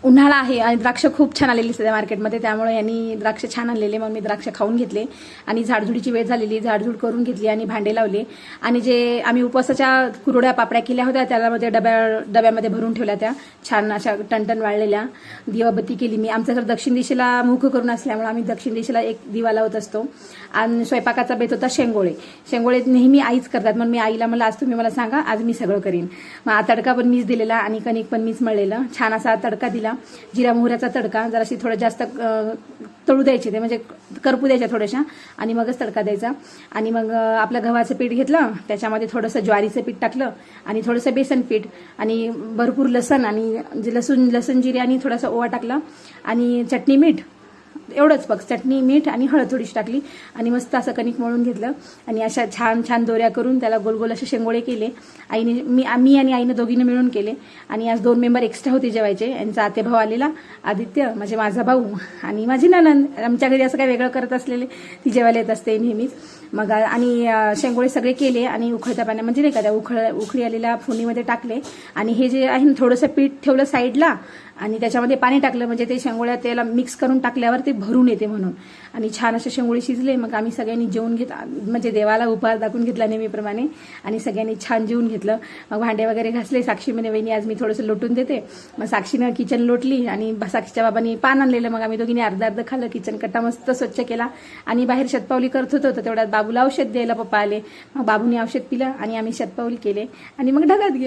उन्हाळा आहे आणि द्राक्ष खूप छान आलेली सध्या मार्केटमध्ये, त्यामुळे यांनी द्राक्ष छान आणलेले. मग मी द्राक्ष खाऊन घेतले आणि झाडझुडीची वेळ झालेली, झाडझूड करून घेतली आणि भांडे लावले. आणि जे आम्ही उपवासाच्या कुरड्या पापड्या केल्या होत्या त्यामध्ये डब्यामध्ये भरून ठेवल्या, त्या छान अशा टणटण वाळलेल्या. दिवाबत्ती केली मी. आमच्याकडे दक्षिण दिशेला मुख करून असल्यामुळे आम्ही दक्षिण दिशेला एक दिवा लावत असतो. आणि स्वयंपाकाचा बेत होता शेंगोळे. शेंगोळे नेहमी आईच करतात, मग मी आईला मला आज तुम्ही मला सांगा, आज मी सगळं करीन. मग तडका पण मीच दिलेला आणि कणिक पण मीच मळलेलं. छान असा तडका दिला, जिरा मोहऱ्याचा तडका. जराशी थोडं जास्त तळू द्यायचे ते, म्हणजे करपू द्यायच्या थोड्याशा आणि मगच तडका द्यायचा. आणि मग आपलं गव्हाचं पीठ घेतलं, त्याच्यामध्ये थोडंसं ज्वारीचं पीठ टाकलं आणि थोडंसं बेसन पीठ आणि भरपूर लसण आणि लसूण जिरे आणि थोडासा ओवा टाकला आणि चटणी मीठ, एवढंच बघ. चटणी मीठ आणि हळद थोडीशी टाकली आणि मस्त असं कणिक मळून घेतलं आणि अशा छान छान दोऱ्या करून त्याला गोल गोल असे शेंगोळे केले. आईने मी आणि आईने दोघीने मिळून केले. आणि आज 2 मेंबर एक्स्ट्रा होते जेवायचे. यांचा आतेभाऊ आलेला, आदित्य म्हणजे माझा भाऊ आणि माझी नणंद. आमच्या घरी असं काही वेगळं करत असलेले, ती जेवायला येत असते नेहमीच. मग आणि शेंगोळे सगळे केले आणि उकळत्या पाण्या म्हणजे नाही का त्या उकळी आलेल्या फोडणीमध्ये टाकले. आणि हे जे आहे थोडंसं पीठ ठेवलं साईडला आणि त्याच्यामध्ये पाणी टाकलं, म्हणजे ते शेंगोळ्या त्याला मिक्स करून टाकल्यावर ते भरून येते म्हणून. आणि छान असे शेंगोळे शिजले. मग आम्ही सगळ्यांनी जेवून म्हणजे देवाला उपहार दाखवून घेतला नेहमीप्रमाणे आणि सगळ्यांनी छान जेवून घेतलं. मग भांडे वगैरे घासले. साक्षी म्हणे वहिनी आज मी थोडंसं लोटून देते. मग साक्षीनं किचन लोटली आणि साक्षीच्या बाबांनी पान आणलेलं. मग आम्ही दोघींनी अर्ध खाल्लं. किचन कट्टा मस्त स्वच्छ केला आणि बाहेर शतपावली करत होतो, तर तेवढ्यात बाबूला औषध द्यायला पप्पा आले. मग बाबूने औषध पिलं आणि आम्ही शतपावली केले आणि मग ढगात गेलो.